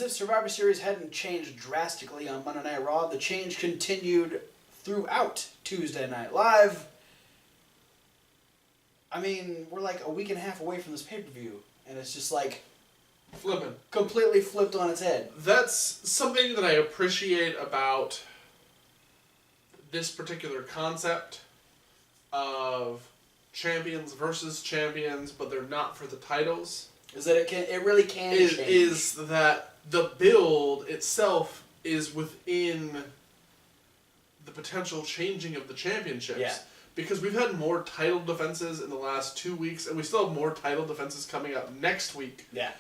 if Survivor Series hadn't changed drastically on Monday Night Raw, the change continued throughout Tuesday Night Live. I mean, we're like a week and a half away from this pay-per-view, and it's just like... Flipping. Completely flipped on its head. That's something that I appreciate about this particular concept of champions versus champions, but they're not for the titles. Is that it really can change. Is that the build itself is within the potential changing of the championships. Yeah. Because we've had more title defenses in the last 2 weeks, and we still have more title defenses coming up next week. Yeah.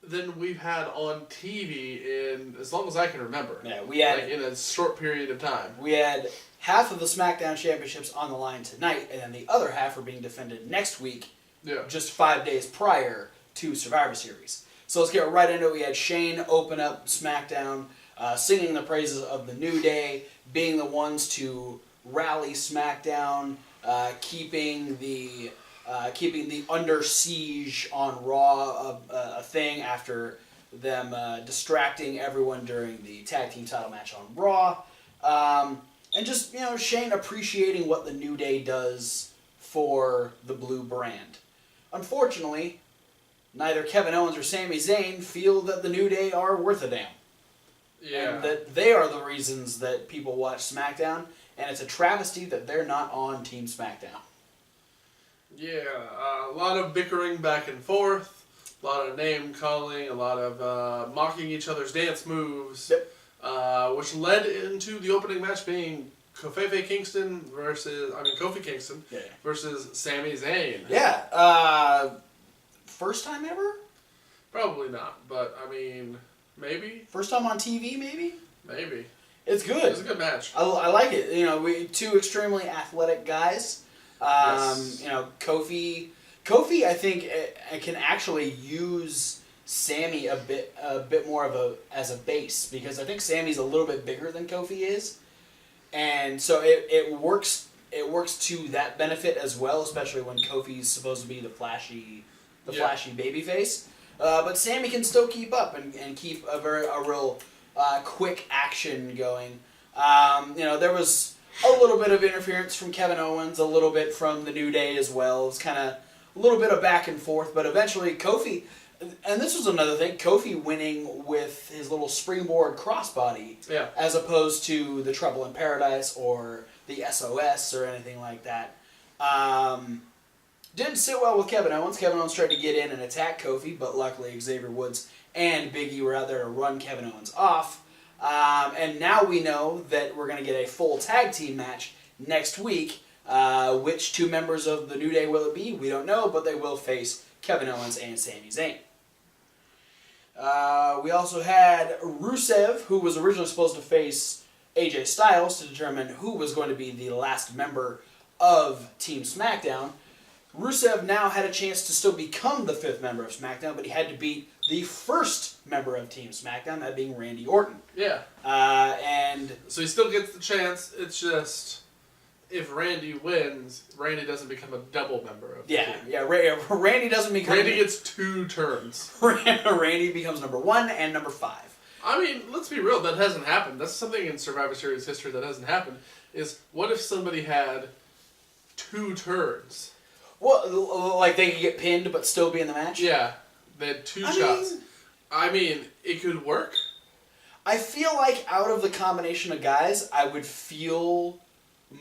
Than we've had on TV in as long as I can remember. Yeah, we had in a short period of time. We had half of the SmackDown championships on the line tonight, and then the other half are being defended next week. Yeah. Just 5 days prior to Survivor Series. So let's get right into it. We had Shane open up SmackDown, singing the praises of the New Day, being the ones to rally SmackDown, keeping the under siege on Raw a thing after them distracting everyone during the tag team title match on Raw. And just, Shane appreciating what the New Day does for the blue brand. Unfortunately, neither Kevin Owens or Sami Zayn feel that the New Day are worth a damn. Yeah. And that they are the reasons that people watch SmackDown, and it's a travesty that they're not on Team SmackDown. Yeah, a lot of bickering back and forth, a lot of name calling, a lot of mocking each other's dance moves, Yep. Which led into the opening match being Kofi Kingston versus Sami Zayn. Yeah. First time ever? Probably not, but I mean, maybe. First time on TV, maybe? Maybe. It's good. It was a good match. I like it. We two extremely athletic guys. Yes. Kofi, I think, can actually use Sammy a bit more as a base, because I think Sammy's a little bit bigger than Kofi is, and so it works to that benefit as well, especially when Kofi's supposed to be the flashy babyface. But Sammy can still keep up and keep a real quick action going. There was a little bit of interference from Kevin Owens, a little bit from the New Day as well. It was kind of a little bit of back and forth, but eventually Kofi, and this was another thing, Kofi winning with his little springboard crossbody, as opposed to the Trouble in Paradise or the SOS or anything like that. Didn't sit well with Kevin Owens. Kevin Owens tried to get in and attack Kofi, but luckily Xavier Woods and Big E were out there to run Kevin Owens off. And now we know that we're going to get a full tag team match next week. Which two members of the New Day will it be? We don't know, but they will face Kevin Owens and Sami Zayn. We also had Rusev, who was originally supposed to face AJ Styles to determine who was going to be the last member of Team SmackDown. Rusev now had a chance to still become the 5th member of SmackDown, but he had to beat the first member of Team SmackDown, that being Randy Orton. Yeah. And so he still gets the chance. It's just, if Randy wins, Randy doesn't become a double member of the team. Randy doesn't become... Randy gets 2 turns. Randy becomes number 1 and number 5. I mean, let's be real, that hasn't happened. That's something in Survivor Series history that hasn't happened, is what if somebody had 2 turns? Well, like they could get pinned but still be in the match? Yeah, they had 2 shots. I mean, it could work. I feel like out of the combination of guys, I would feel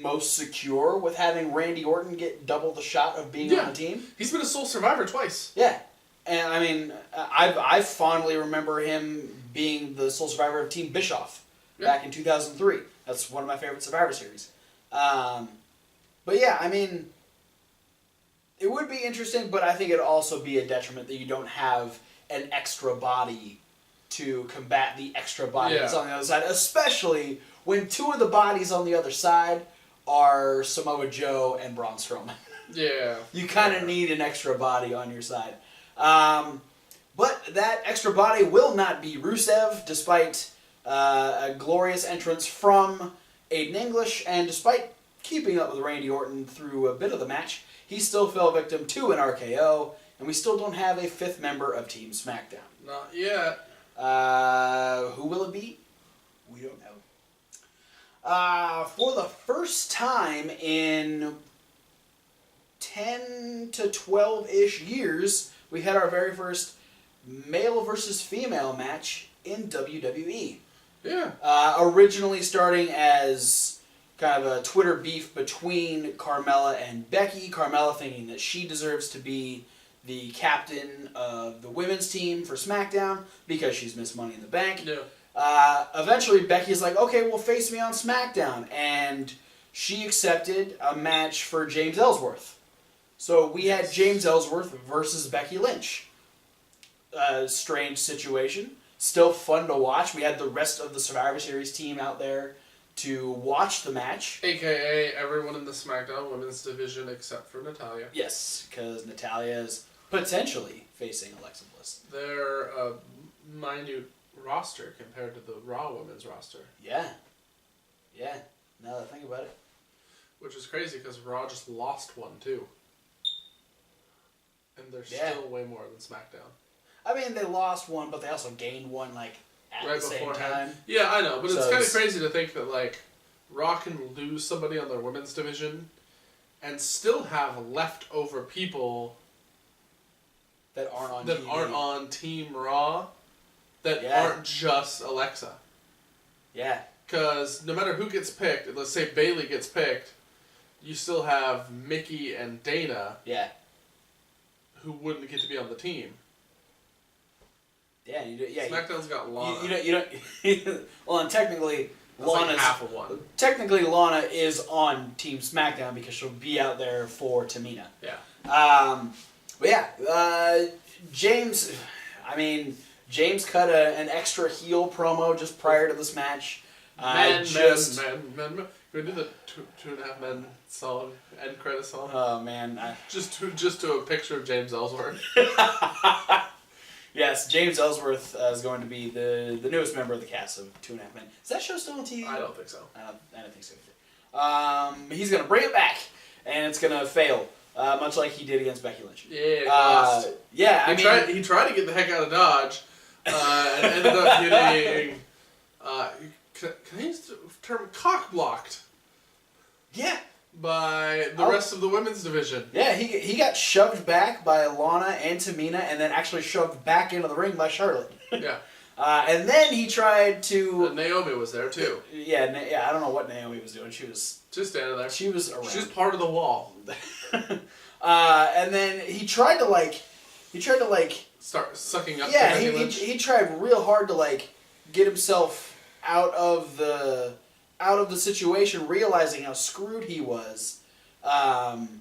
most secure with having Randy Orton get double the shot of being on the team. He's been a sole survivor twice. Yeah. And I mean, I fondly remember him being the sole survivor of Team Bischoff back in 2003. That's one of my favorite Survivor Series. But yeah, I mean, it would be interesting, but I think it'd also be a detriment that you don't have an extra body to combat the extra body that's on the other side, especially when 2 of the bodies on the other side are Samoa Joe and Braun Strowman. Yeah. You kind of need an extra body on your side. But that extra body will not be Rusev, despite a glorious entrance from Aiden English, and despite keeping up with Randy Orton through a bit of the match, he still fell victim to an RKO. and we still don't have a 5th member of Team SmackDown. Not yet. Who will it be? We don't know. For the first time in 10 to 12-ish years, we had our very first male versus female match in WWE. Yeah. Originally starting as kind of a Twitter beef between Carmella and Becky. Carmella thinking that she deserves to be the captain of the women's team for SmackDown because she's Miss Money in the Bank. Yeah. Eventually, Becky's like, okay, well, face me on SmackDown. And she accepted a match for James Ellsworth. So we had James Ellsworth versus Becky Lynch. Strange situation. Still fun to watch. We had the rest of the Survivor Series team out there to watch the match. AKA everyone in the SmackDown women's division except for Natalya. Yes, because Natalya is potentially facing Alexa Bliss. They're a minute roster compared to the Raw women's roster. Yeah. Yeah. Now that I think about it. Which is crazy because Raw just lost one too. And they're still way more than SmackDown. I mean, they lost one, but they also gained one, like, at the same time. Yeah, I know, but So it's kind of crazy to think that, like, Raw can lose somebody on their women's division and still have leftover people that aren't on that TV. aren't on Team Raw that aren't just Alexa. Yeah. Because no matter who gets picked, let's say Bayley gets picked, you still have Mickey and Dana. Yeah. Who wouldn't get to be on the team. Yeah, you do. Yeah, SmackDown's got Lana. You don't. Well, and technically, That's Lana's like half of one. Technically, Lana is on Team SmackDown because she'll be out there for Tamina. Yeah. But yeah, James. I mean, James cut an extra heel promo just prior to this match. Men. Can we do the two and a half men song, end credit song? Oh man. Just to a picture of James Ellsworth. Yes, James Ellsworth is going to be the newest member of the cast of 2.5 Men. Is that show still on TV? I don't think so. I don't think so either. He's going to bring it back, and it's going to fail, much like he did against Becky Lynch. Yeah, he lost. Yeah, He tried to get the heck out of Dodge, and ended up getting, can I use the term cock-blocked? Yeah. By the rest of the women's division. Yeah, he got shoved back by Lana and Tamina, and then actually shoved back into the ring by Charlotte. Yeah. And then he tried to... Naomi was there, too. Yeah, I don't know what Naomi was doing. She was... Just standing there. She was around. She's part of the wall. And then he tried to, start sucking up. Yeah, he tried real hard to, get himself out of the situation, realizing how screwed he was, and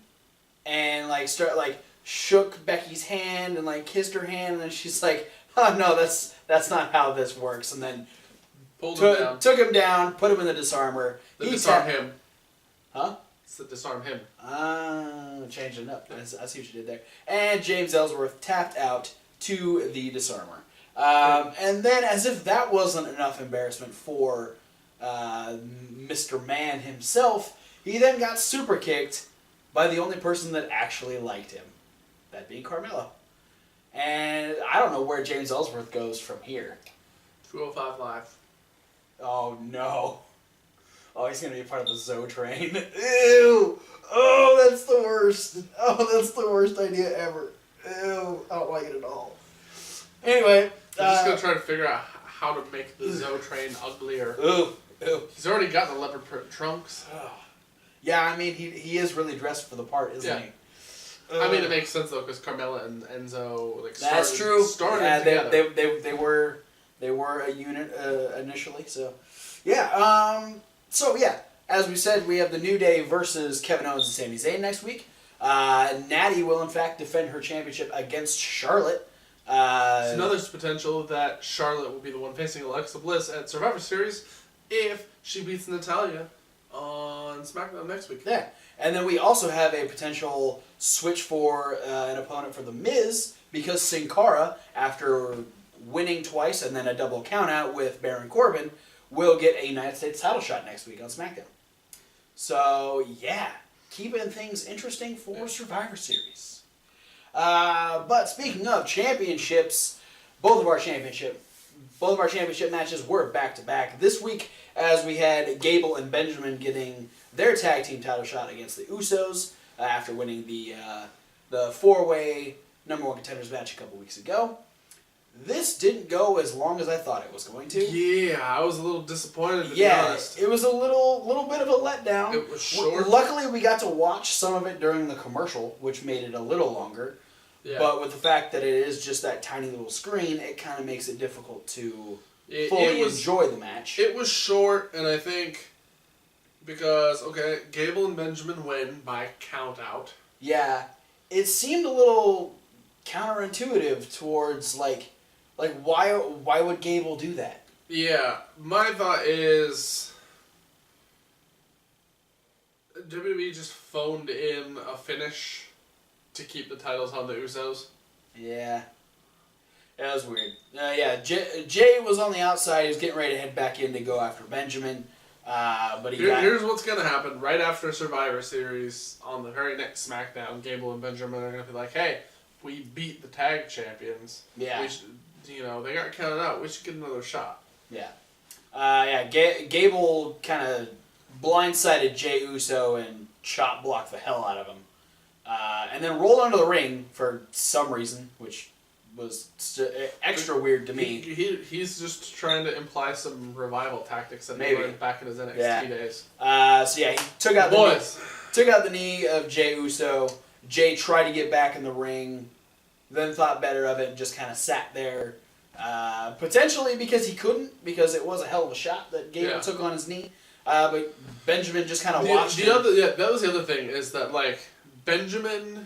shook Becky's hand and kissed her hand, and then she's like, "Oh no, that's not how this works," and then took him down, put him in the disarmer. Disarm him. Huh? It's the disarm him. Changing it up. I see what you did there. And James Ellsworth tapped out to the disarmer. And then, as if that wasn't enough embarrassment for Mr. Man himself, he then got super kicked by the only person that actually liked him, that being Carmella. And I don't know where James Ellsworth goes from here. 205 Live. Oh no. Oh, he's going to be part of the Zoe train. Ew. Oh, that's the worst. Oh, that's the worst idea ever. Ew. I don't like it at all. Anyway. I'm just going to try to figure out how to make the Zoe train uglier. Ew. He's already got the leopard print trunks. Yeah, I mean, he is really dressed for the part, isn't he? I mean, it makes sense, though, because Carmella and Enzo that's true. Started together. They were a unit initially, so... Yeah, as we said, we have the New Day versus Kevin Owens and Sami Zayn next week. Natty will, in fact, defend her championship against Charlotte. It's another potential that Charlotte will be the one facing Alexa Bliss at Survivor Series if she beats Natalya on SmackDown next week. Yeah, and then we also have a potential switch for an opponent for The Miz, because Sin Cara, after winning twice and then a double countout with Baron Corbin, will get a United States title shot next week on SmackDown. So, yeah, keeping things interesting for Survivor Series. But speaking of championships, both of our championship matches were back to back this week, as we had Gable and Benjamin getting their tag team title shot against the Usos after winning the 4-way number one contenders match a couple weeks ago. This didn't go as long as I thought it was going to. Yeah, I was a little disappointed, to be honest. It was a little bit of a letdown. It was short. Luckily, we got to watch some of it during the commercial, which made it a little longer. Yeah. But with the fact that it is just that tiny little screen, it kind of makes it difficult to fully enjoy the match. It was short, and I think because, okay, Gable and Benjamin win by count out. Yeah, it seemed a little counterintuitive towards, like why would Gable do that? Yeah, my thought is WWE just phoned in a finish to keep the titles on the Usos. Yeah. That was weird. Jay was on the outside. He was getting ready to head back in to go after Benjamin. But here's what's going to happen. Right after Survivor Series, on the very next SmackDown, Gable and Benjamin are going to be like, hey, we beat the tag champions. Yeah. We should, they got counted out. We should get another shot. Yeah. Gable kind of blindsided Jey Uso and chop blocked the hell out of him. And then rolled onto the ring for some reason, which was extra weird to me. He's just trying to imply some revival tactics that Maybe. he learned back in his NXT days. He took out the knee of Jey Uso. Jay tried to get back in the ring, then thought better of it and just kind of sat there. Potentially because he couldn't, because it was a hell of a shot that Gable took on his knee. But Benjamin just kind of watched him. That was the other thing, is that, like, Benjamin,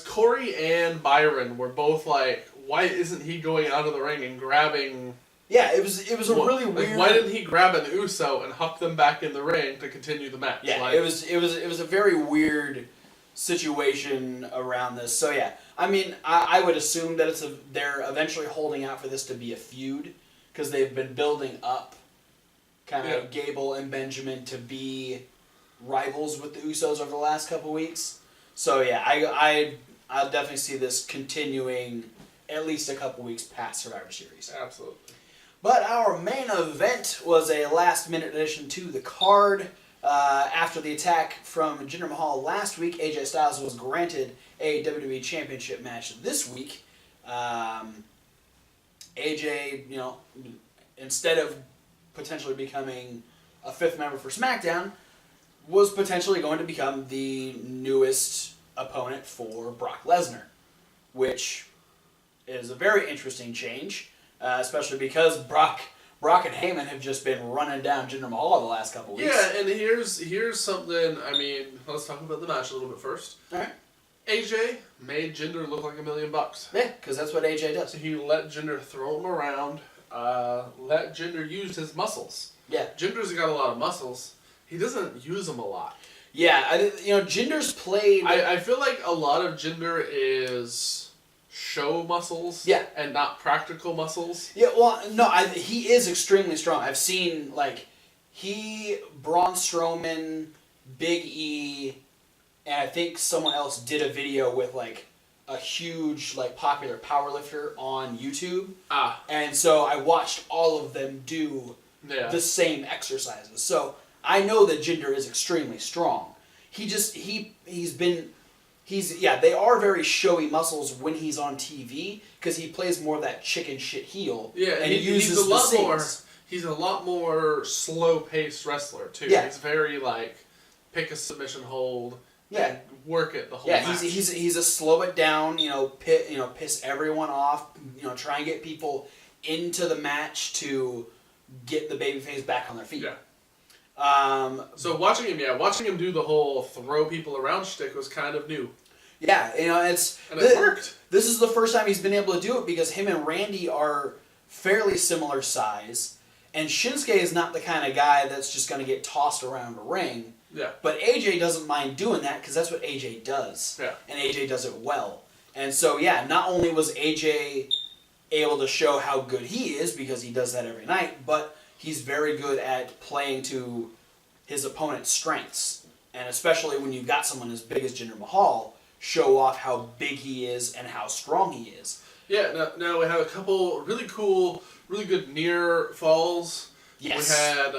Corey and Byron were both like, why isn't he going out of the ring and grabbing? Yeah, it was a really weird. Why didn't he grab an Uso and huck them back in the ring to continue the match? Yeah, it was a very weird situation around this. So yeah, I mean, I would assume that they're eventually holding out for this to be a feud, because they've been building up kind of Gable and Benjamin to be rivals with the Usos over the last couple weeks. So yeah, I'll definitely see this continuing at least a couple weeks past Survivor Series. Absolutely. But our main event was a last-minute addition to the card. After the attack from Jinder Mahal last week, AJ Styles was granted a WWE Championship match this week. AJ, instead of potentially becoming a fifth member for SmackDown, was potentially going to become the newest opponent for Brock Lesnar, which is a very interesting change, especially because Brock and Heyman have just been running down Jinder Mahal the last couple weeks. Yeah, and here's something. I mean, let's talk about the match a little bit first. All right. AJ made Jinder look like $1 million. Yeah, because that's what AJ does. He let Jinder throw him around. Let Jinder use his muscles. Yeah. Jinder's got a lot of muscles. He doesn't use them a lot. Yeah, Jinder's played. I feel like a lot of Jinder is show muscles. Yeah. And not practical muscles. Yeah, well, no, he is extremely strong. I've seen, Braun Strowman, Big E, and I think someone else did a video with, a huge, popular powerlifter on YouTube. And so I watched all of them do the same exercises. So I know that Jinder is extremely strong. They are very showy muscles when he's on TV, because he plays more of that chicken shit heel. Yeah, and he's a lot more slow-paced wrestler too. Yeah. He's very pick a submission hold. Yeah. And work it the whole match. match. He's a slow it down, piss everyone off, try and get people into the match to get the babyface back on their feet. Yeah. So watching him do the whole throw people around shtick was kind of new. Yeah, it worked. This is the first time he's been able to do it, because him and Randy are fairly similar size, and Shinsuke is not the kind of guy that's just going to get tossed around a ring. Yeah. But AJ doesn't mind doing that, because that's what AJ does. Yeah. And AJ does it well. And so, yeah, not only was AJ able to show how good he is, because he does that every night, but he's very good at playing to his opponent's strengths. And especially when you've got someone as big as Jinder Mahal, show off how big he is and how strong he is. Yeah, now we have a couple really cool, really good near falls. Yes. We had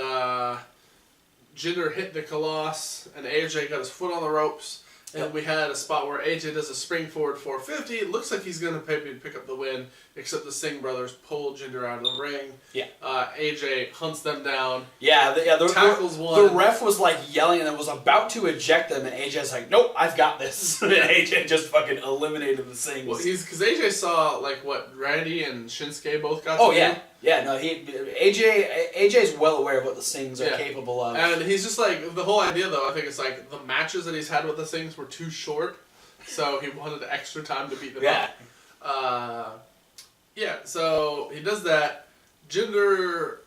Jinder hit the Colossus, and AJ got his foot on the ropes. And we had a spot where AJ does a spring forward 450. It looks like he's going to pick up the win, except the Singh brothers pull Jinder out of the ring. Yeah. AJ hunts them down. Yeah, tackles one. The ref was like yelling and was about to eject them, and AJ's like, "Nope, I've got this." And AJ just fucking eliminated the Singhs. Well, because AJ saw like what Randy and Shinsuke both got. Oh to yeah. do. Yeah, no, AJ's well aware of what the Singhs are capable of. And he's just like, the whole idea though, I think it's like, the matches that he's had with the Singhs were too short, so he wanted extra time to beat them up. So he does that. Jinder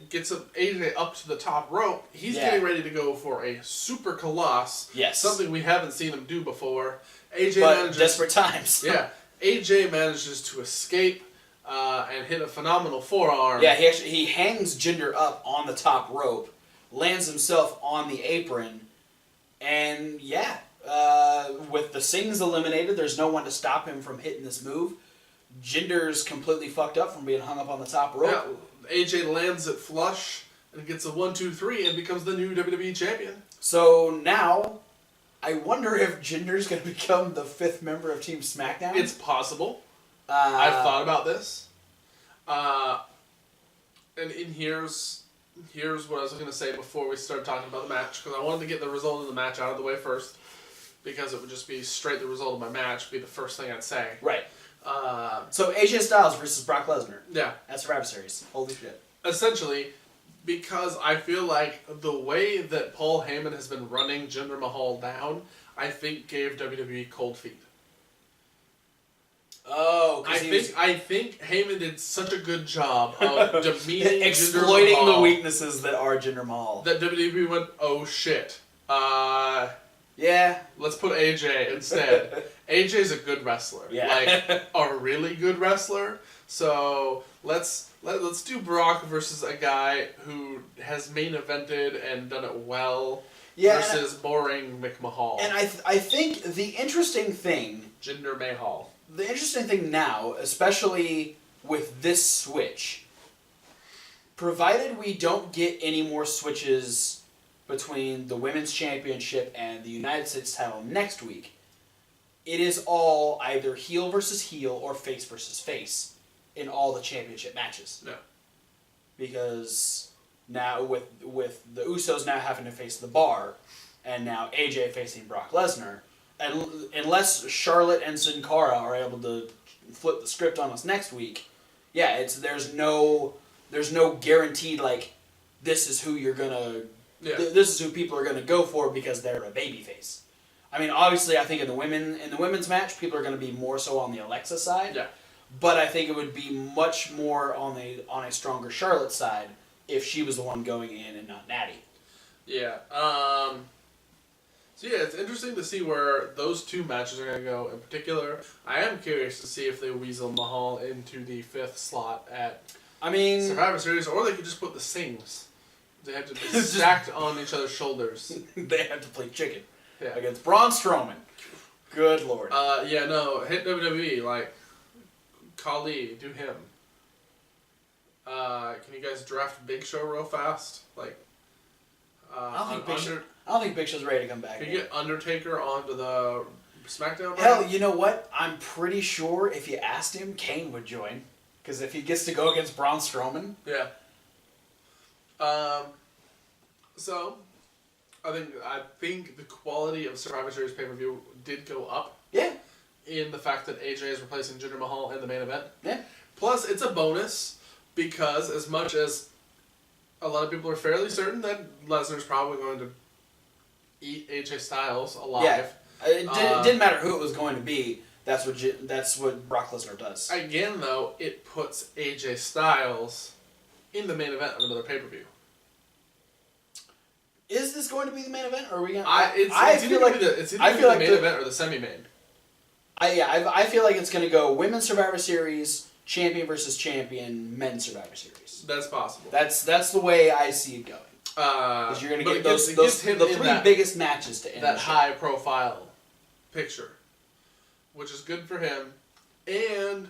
gets AJ up to the top rope. He's getting ready to go for a super Colossus. Yes. Something we haven't seen him do before. Desperate times. Yeah. AJ manages to escape. And hit a phenomenal forearm. Yeah, he hangs Jinder up on the top rope, lands himself on the apron, and with the Singhs eliminated, there's no one to stop him from hitting this move. Jinder's completely fucked up from being hung up on the top rope. Yeah, AJ lands it flush and gets a 1-2-3 and becomes the new WWE champion. So now, I wonder if Jinder's going to become the 5th member of Team SmackDown. It's possible. I've thought about this, and here's what I was going to say before we start talking about the match, because I wanted to get the result of the match out of the way first, because it would just be straight the result of my match, be the first thing I'd say. Right. So AJ Styles versus Brock Lesnar. Yeah. At Survivor Series. Holy shit. Essentially, because I feel like the way that Paul Heyman has been running Jinder Mahal down, I think gave WWE cold feet. Oh, I think Heyman did such a good job of demeaning exploiting Jinder Mahal, the weaknesses that are Jinder Mahal. that WWE went, oh shit. Yeah. Let's put AJ instead. AJ's a good wrestler. Yeah. Like a really good wrestler. So let's do Brock versus a guy who has main evented and done it well. Yeah, versus boring McMahal. And I think the interesting thing, Jinder Mahal. The interesting thing now, especially with this switch, provided we don't get any more switches between the Women's Championship and the United States title next week, it is all either heel versus heel or face versus face in all the championship matches. Yeah. Because now with the Usos now having to face the Bar, and now AJ facing Brock Lesnar, and unless Charlotte and Sin Cara are able to flip the script on us next week, there's no guaranteed like this is who you're gonna this is who people are gonna go for because they're a babyface. I mean, obviously, I think in the women's match, people are gonna be more so on the Alexa side. Yeah. But I think it would be much more on a stronger Charlotte side if she was the one going in and not Natty. Yeah. So yeah, it's interesting to see where those two matches are going to go. In particular, I am curious to see if they weasel Mahal into the 5th slot at Survivor Series, or they could just put the Singhs. They have to be stacked on each other's shoulders. They have to play chicken against Braun Strowman. Good lord. Hit WWE, like, Khali, do him. Can you guys draft Big Show real fast? Like, I don't think Big Show's ready to come back. Can you get Undertaker onto the SmackDown? Hell, you know what? I'm pretty sure if you asked him, Kane would join. Because if he gets to go against Braun Strowman... Yeah. So, I think the quality of Survivor Series pay-per-view did go up. Yeah. In the fact that AJ is replacing Jinder Mahal in the main event. Yeah. Plus, it's a bonus because as much as a lot of people are fairly certain that Lesnar's probably going to eat AJ Styles alive. Yeah. It didn't matter who it was going to be. That's what Brock Lesnar does. Again, though, it puts AJ Styles in the main event of another pay-per-view. Is this going to be the main event, or are we going? It's either going to be the main event or the semi-main. I feel like it's going to go Women's Survivor Series, champion versus champion, Men's Survivor Series. That's possible. That's the way I see it going. Because you're going to get the 3 biggest matches to end that high profile picture, which is good for him, and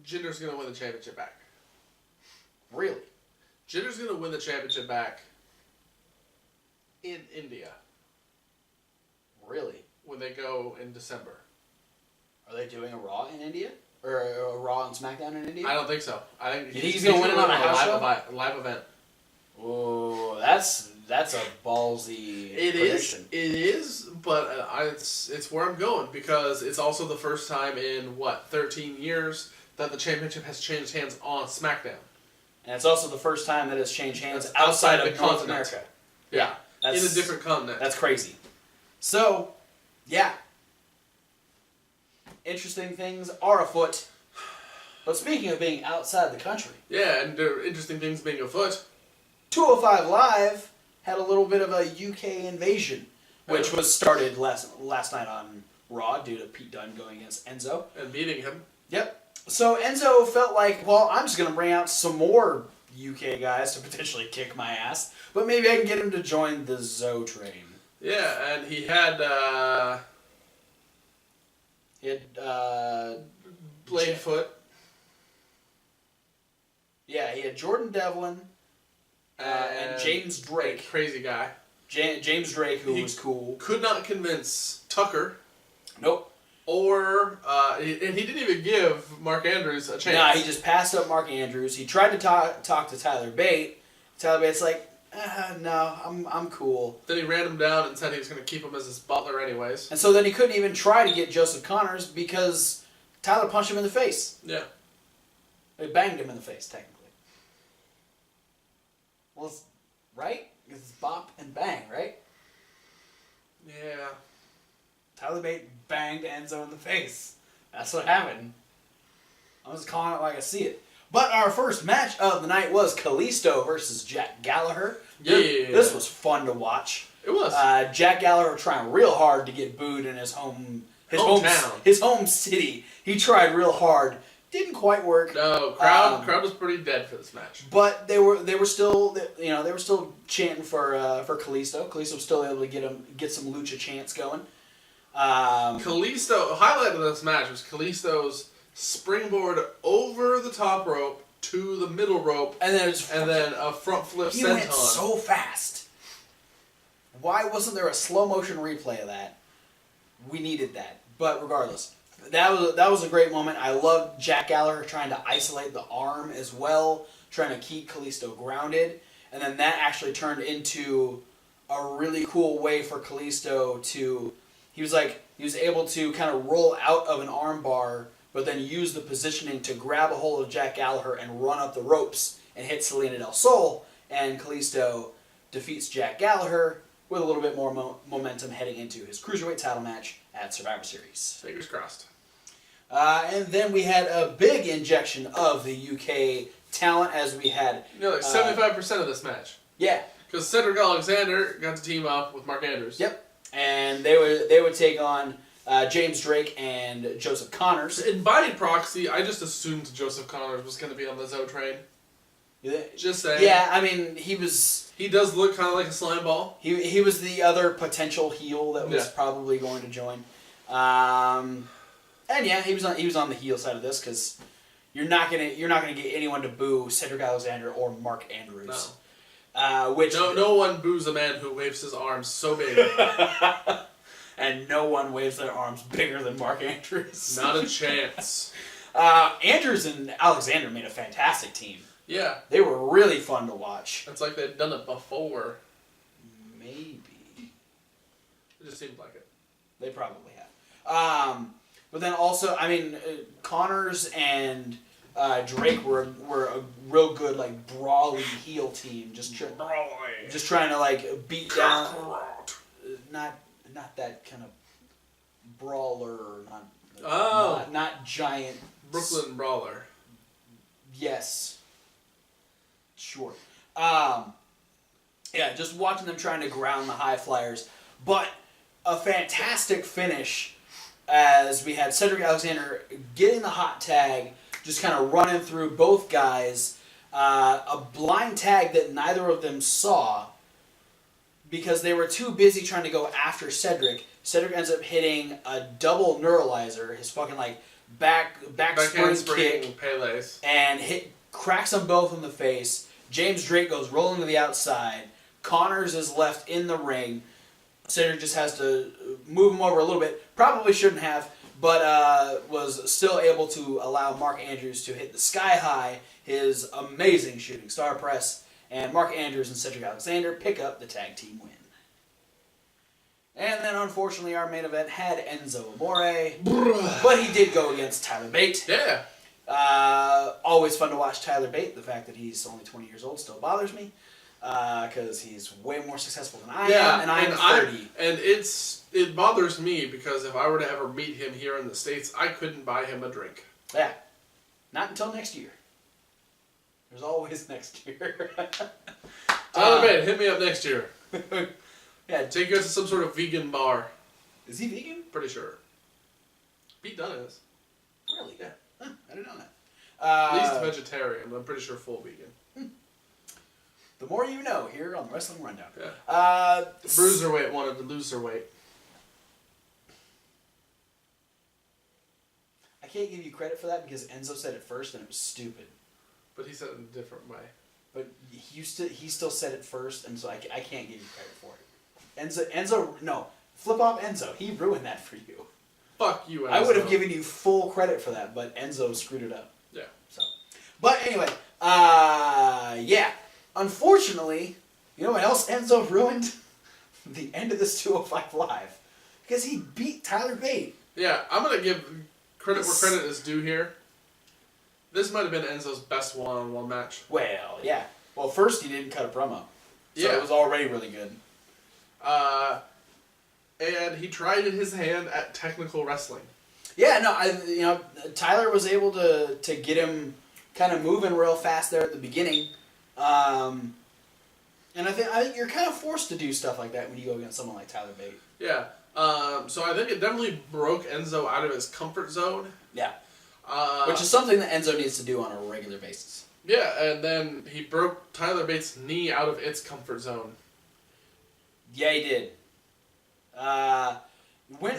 Jinder's going to win the championship back. Really? Jinder's going to win the championship back in India. Really? When they go in December. Are they doing a Raw in India? Or a Raw and SmackDown in India? I don't think so. I think he's going to win it on a house show? Live event. Oh, that's a ballsy prediction. It is, but it's where I'm going because it's also the first time in 13 years that the championship has changed hands on SmackDown. And it's also the first time that it's changed hands outside of North America. Yeah, in a different continent. That's crazy. So, yeah. Interesting things are afoot. But speaking of being outside the country. Yeah, and there are interesting things being afoot. 205 Live had a little bit of a UK invasion, which was started last night on Raw due to Pete Dunne going against Enzo. And beating him. Yep. So Enzo felt like, well, I'm just going to bring out some more UK guys to potentially kick my ass, but maybe I can get him to join the Zoe train. Yeah, and he had... Bladefoot. Yeah, he had Jordan Devlin and James Drake. Crazy guy. James Drake, who was cool. Could not convince Tucker. Nope. Or, and he didn't even give Mark Andrews a chance. Nah, he just passed up Mark Andrews. He tried to talk to Tyler Bate. Tyler Bate's like, no, I'm cool. Then he ran him down and said he was going to keep him as his butler anyways. And so then he couldn't even try to get Joseph Connors because Tyler punched him in the face. Yeah. He banged him in the face, technically. Well, right? It's bop and bang, right? Yeah. Tyler Bate banged Enzo in the face. That's what happened. I'm just calling it like I see it. But our first match of the night was Kalisto versus Jack Gallagher. Yeah. This was fun to watch. It was. Jack Gallagher trying real hard to get booed in his hometown, his home city. He tried real hard. Didn't quite work. No, crowd was pretty dead for this match. But they were still chanting for Kalisto. Kalisto was still able to get some lucha chants going. Kalisto, highlight of this match was Kalisto's springboard over the top rope to the middle rope, and then a front flip senton. He went so fast. Why wasn't there a slow motion replay of that? We needed that. But regardless, that was a great moment. I loved Jack Gallagher trying to isolate the arm as well, trying to keep Kalisto grounded, and then that actually turned into a really cool way for Kalisto to. He was able to kind of roll out of an arm bar, but then use the positioning to grab a hold of Jack Gallagher and run up the ropes and hit Selena Del Sol, and Kalisto defeats Jack Gallagher with a little bit more momentum heading into his Cruiserweight title match at Survivor Series. Fingers crossed. And then we had a big injection of the UK talent as we had... 75% of this match. Yeah. Because Cedric Alexander got to team up with Mark Andrews. Yep. And they would take on James Drake and Joseph Connors. In by proxy, I just assumed Joseph Connors was going to be on the Zoe train. Just saying. Yeah, I mean, he was... He does look kind of like a slime ball. He was the other potential heel that was probably going to join. And yeah, he was on the heel side of this because you're not gonna get anyone to boo Cedric Alexander or Mark Andrews. No. No one boos a man who waves his arms so big. And no one waves their arms bigger than Mark Andrews. Not a chance. Andrews and Alexander made a fantastic team. Yeah. They were really fun to watch. It's like they'd done it before. Maybe. It just seemed like it. They probably have. But then also, I mean, Connors and Drake were a real good, like, brawly heel team. Just trying to, like, beat down... Not that kind of brawler, not giant... Brooklyn Brawler. Yes. Sure. Just watching them trying to ground the high flyers. But a fantastic finish as we had Cedric Alexander getting the hot tag, just kind of running through both guys. A blind tag that neither of them saw. because they were too busy trying to go after Cedric. Cedric ends up hitting a double neuralizer, his fucking like back spring kick, Pele's. and cracks them both in the face. James Drake goes rolling to the outside. Connors is left in the ring. Cedric just has to move him over a little bit. Probably shouldn't have, but was still able to allow Mark Andrews to hit the sky high, his amazing shooting star press, and Mark Andrews and Cedric Alexander pick up the tag team win. And then, unfortunately, our main event had Enzo Amore, but he did go against Tyler Bate. Yeah. Always fun to watch Tyler Bate. The fact that he's only 20 years old still bothers me, because he's way more successful than I am, and I'm 30. And it bothers me because if I were to ever meet him here in the States, I couldn't buy him a drink. Yeah. Not until next year. There's always next year. Tyler Bate, hit me up next year. Yeah. Take you to some sort of vegan bar. Is he vegan? Pretty sure. Pete Dunne is. Really? Yeah. Huh, I didn't know that. At least vegetarian, but I'm pretty sure full vegan. The more you know here on the Wrestling Rundown. Yeah. Bruiserweight wanted to lose their weight. I can't give you credit for that because Enzo said it first and it was stupid. But he said it in a different way. But he still said it first, and so I can't give you credit for it. Enzo, no. Flip off Enzo. He ruined that for you. Fuck you, Enzo. I would have given you full credit for that, but Enzo screwed it up. Yeah. So, but anyway, yeah. Unfortunately, you know what else Enzo ruined? The end of this 205 Live. Because he beat Tyler Bate. Yeah, I'm going to give credit where credit is due here. This might have been Enzo's best one-on-one match. Well, yeah. Well, first he didn't cut a promo. So yeah. It was already really good. And he tried his hand at technical wrestling. Yeah, no, Tyler was able to get him kind of moving real fast there at the beginning. And I think you're kind of forced to do stuff like that when you go against someone like Tyler Bate. Yeah. So I think it definitely broke Enzo out of his comfort zone. Yeah. Which is something that Enzo needs to do on a regular basis. Yeah, and then he broke Tyler Bates' knee out of its comfort zone. Yeah, he did. That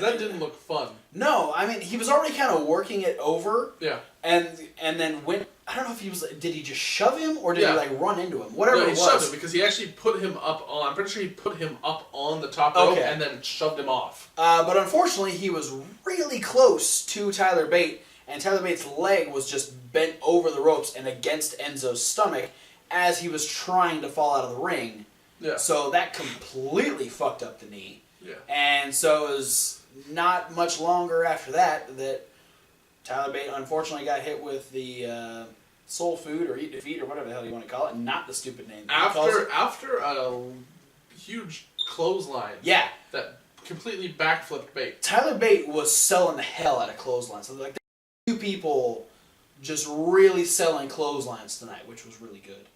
didn't look fun. No, I mean, he was already kind of working it over. Yeah. And then went, I don't know if he was, did he just shove him or did he like run into him? Whatever it was. He shoved him because he actually put him up on, I'm pretty sure he put him up on the top rope and then shoved him off. But unfortunately, he was really close to Tyler Bate, and Tyler Bate's leg was just bent over the ropes and against Enzo's stomach as he was trying to fall out of the ring. Yeah. So that completely fucked up the knee. Yeah. And so it was not much longer after that Tyler Bate unfortunately got hit with the soul food or eat defeat or whatever the hell you want to call it, not the stupid name. After a huge clothesline. Yeah. That completely backflipped Bate. Tyler Bate was selling the hell out of clotheslines. So like two people just really selling clotheslines tonight, which was really good.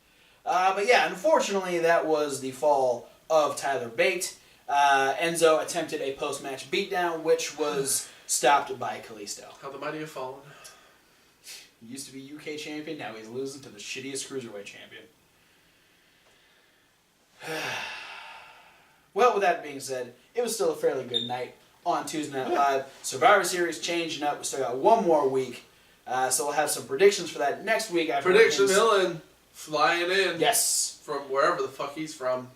But yeah, unfortunately that was the fall of Tyler Bate. Enzo attempted a post-match beatdown, which was stopped by Kalisto. How the mighty have fallen. He used to be UK champion, now he's losing to the shittiest cruiserweight champion. Well, with that being said, it was still a fairly good night on Tuesday Night Live. Survivor Series changing up. We still got one more week. So we'll have some predictions for that next week. Prediction Villain flying in. Yes. From wherever the fuck he's from.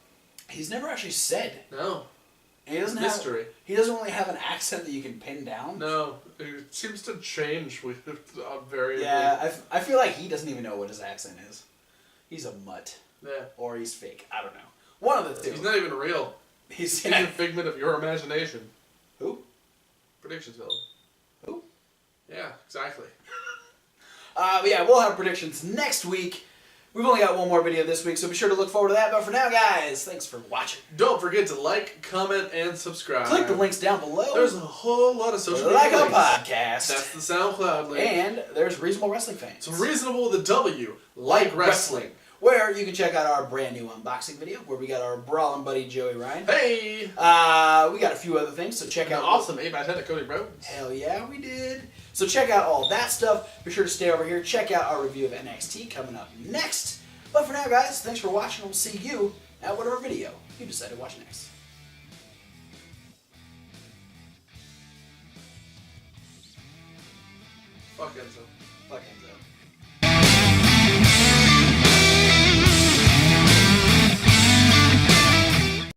He's never actually said. No. And he doesn't Mystery. He doesn't really have an accent that you can pin down. No. It seems to change with variably. Yeah, I feel like he doesn't even know what his accent is. He's a mutt. Yeah. Or he's fake. I don't know. One of the two. He's not even real. He's a figment of your imagination. Who? Predictions Villain. Who? Yeah, exactly. But yeah, we'll have predictions next week. We've only got one more video this week, so be sure to look forward to that. But for now, guys, thanks for watching. Don't forget to like, comment, and subscribe. Click the links down below. There's a whole lot of social media like a links. podcast. That's the SoundCloud link. And there's Reasonable Wrestling Fans. So reasonable with a W. Like wrestling. Where you can check out our brand new unboxing video, where we got our brawling buddy Joey Ryan. Hey! We got a few other things, so check out. Awesome 8x10 at Cody Rhodes. Hell yeah, we did. So check out all that stuff. Be sure to stay over here. Check out our review of NXT coming up next. But for now, guys, thanks for watching. We'll see you at whatever video you decide to watch next. Fuck Enzo. Fuck Enzo.